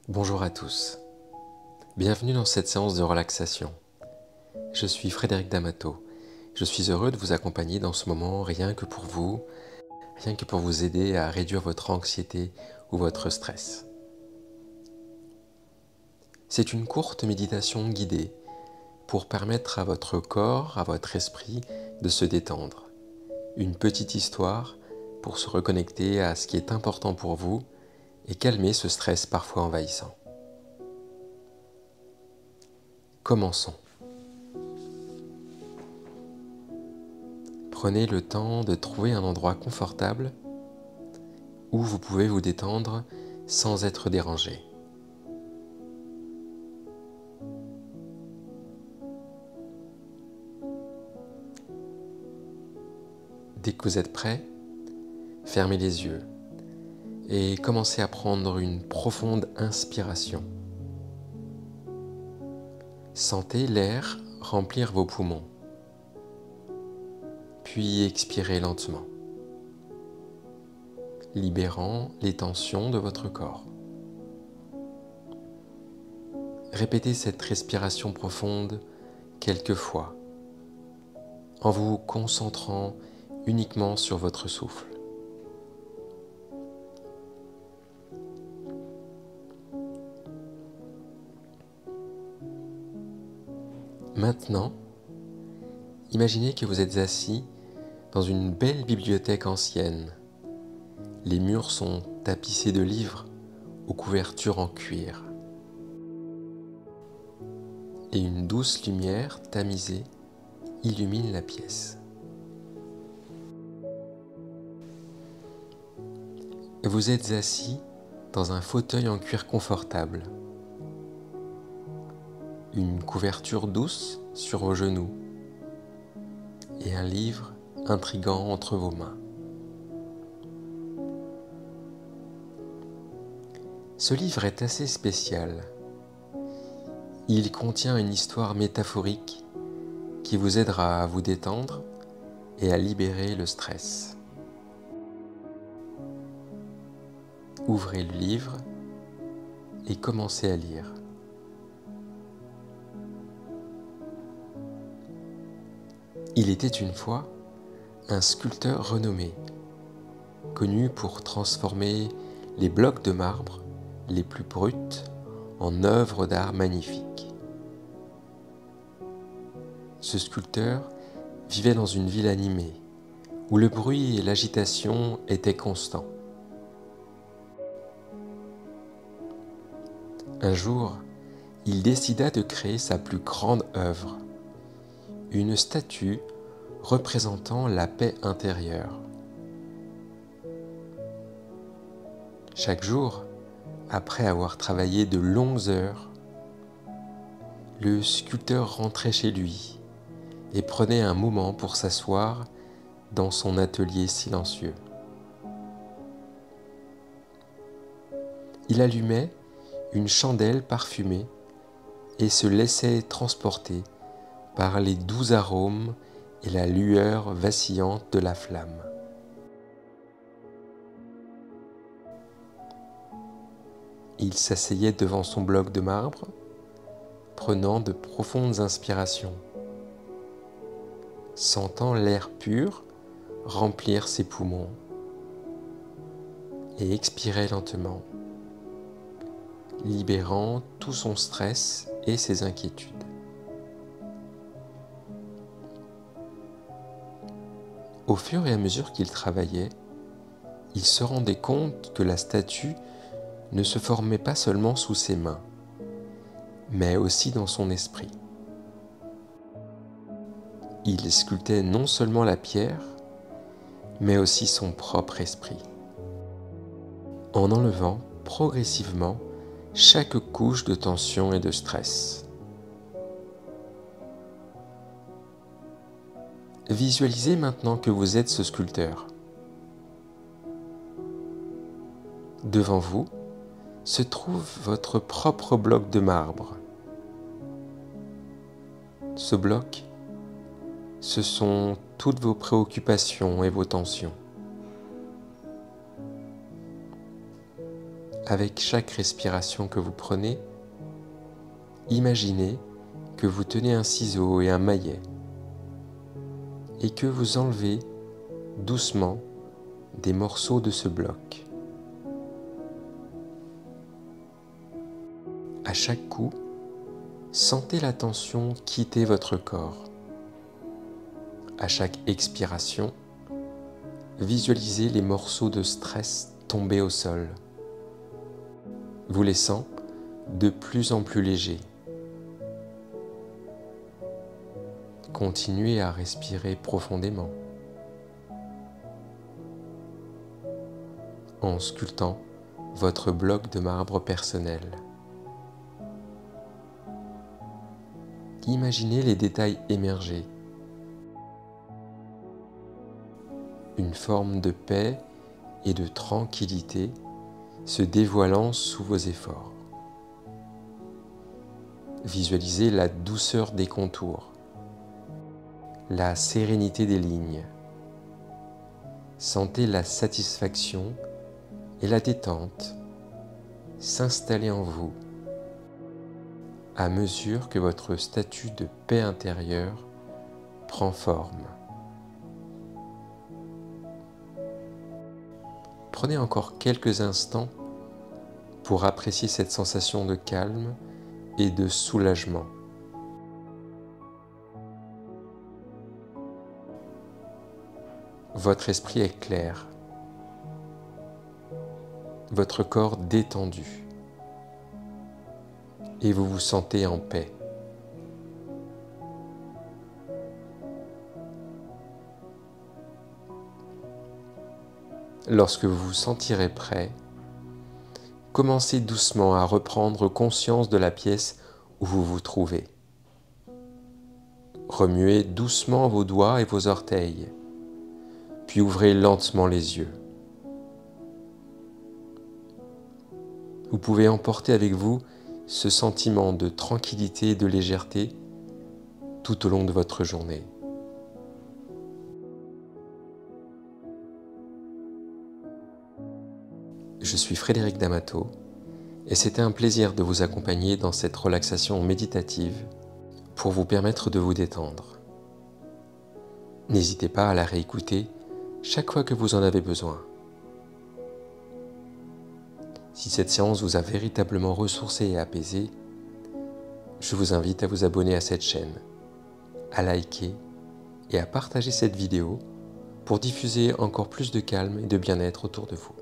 Bonjour à tous, bienvenue dans cette séance de relaxation. Je suis Frédéric D'Amato. Je suis heureux de vous accompagner dans ce moment rien que pour vous aider à réduire votre anxiété ou votre stress. C'est une courte méditation guidée pour permettre à votre corps, à votre esprit de se détendre. Une petite histoire pour se reconnecter à ce qui est important pour vous et calmer ce stress parfois envahissant. Commençons. Prenez le temps de trouver un endroit confortable où vous pouvez vous détendre sans être dérangé. Dès que vous êtes prêt, fermez les yeux et commencez à prendre une profonde inspiration. Sentez l'air remplir vos poumons, puis expirez lentement, libérant les tensions de votre corps. Répétez cette respiration profonde quelques fois, en vous concentrant uniquement sur votre souffle. Maintenant, imaginez que vous êtes assis dans une belle bibliothèque ancienne. Les murs sont tapissés de livres aux couvertures en cuir. Et une douce lumière tamisée illumine la pièce. Vous êtes assis dans un fauteuil en cuir confortable. Une couverture douce sur vos genoux et un livre intrigant entre vos mains. Ce livre est assez spécial. Il contient une histoire métaphorique qui vous aidera à vous détendre et à libérer le stress. Ouvrez le livre et commencez à lire. Il était une fois un sculpteur renommé, connu pour transformer les blocs de marbre les plus brutes en œuvres d'art magnifiques. Ce sculpteur vivait dans une ville animée, où le bruit et l'agitation étaient constants. Un jour, il décida de créer sa plus grande œuvre, une statue représentant la paix intérieure. Chaque jour, après avoir travaillé de longues heures, le sculpteur rentrait chez lui et prenait un moment pour s'asseoir dans son atelier silencieux. Il allumait une chandelle parfumée et se laissait transporter par les doux arômes et la lueur vacillante de la flamme. Il s'asseyait devant son bloc de marbre, prenant de profondes inspirations, sentant l'air pur remplir ses poumons, et expirait lentement, libérant tout son stress et ses inquiétudes. Au fur et à mesure qu'il travaillait, il se rendait compte que la statue ne se formait pas seulement sous ses mains, mais aussi dans son esprit. Il sculptait non seulement la pierre, mais aussi son propre esprit, en enlevant progressivement chaque couche de tension et de stress. Visualisez maintenant que vous êtes ce sculpteur. Devant vous se trouve votre propre bloc de marbre. Ce bloc, ce sont toutes vos préoccupations et vos tensions. Avec chaque respiration que vous prenez, imaginez que vous tenez un ciseau et un maillet et que vous enlevez doucement des morceaux de ce bloc. À chaque coup, sentez la tension quitter votre corps. À chaque expiration, visualisez les morceaux de stress tomber au sol, vous laissant de plus en plus léger. Continuez à respirer profondément en sculptant votre bloc de marbre personnel. Imaginez les détails émerger. Une forme de paix et de tranquillité se dévoilant sous vos efforts. Visualisez la douceur des contours, la sérénité des lignes. Sentez la satisfaction et la détente s'installer en vous à mesure que votre statut de paix intérieure prend forme. Prenez encore quelques instants pour apprécier cette sensation de calme et de soulagement. Votre esprit est clair, votre corps détendu et vous vous sentez en paix. Lorsque vous vous sentirez prêt, commencez doucement à reprendre conscience de la pièce où vous vous trouvez. Remuez doucement vos doigts et vos orteils, puis ouvrez lentement les yeux. Vous pouvez emporter avec vous ce sentiment de tranquillité et de légèreté tout au long de votre journée. Je suis Frédéric D'Amato et c'était un plaisir de vous accompagner dans cette relaxation méditative pour vous permettre de vous détendre. N'hésitez pas à la réécouter chaque fois que vous en avez besoin. Si cette séance vous a véritablement ressourcé et apaisé, je vous invite à vous abonner à cette chaîne, à liker et à partager cette vidéo pour diffuser encore plus de calme et de bien-être autour de vous.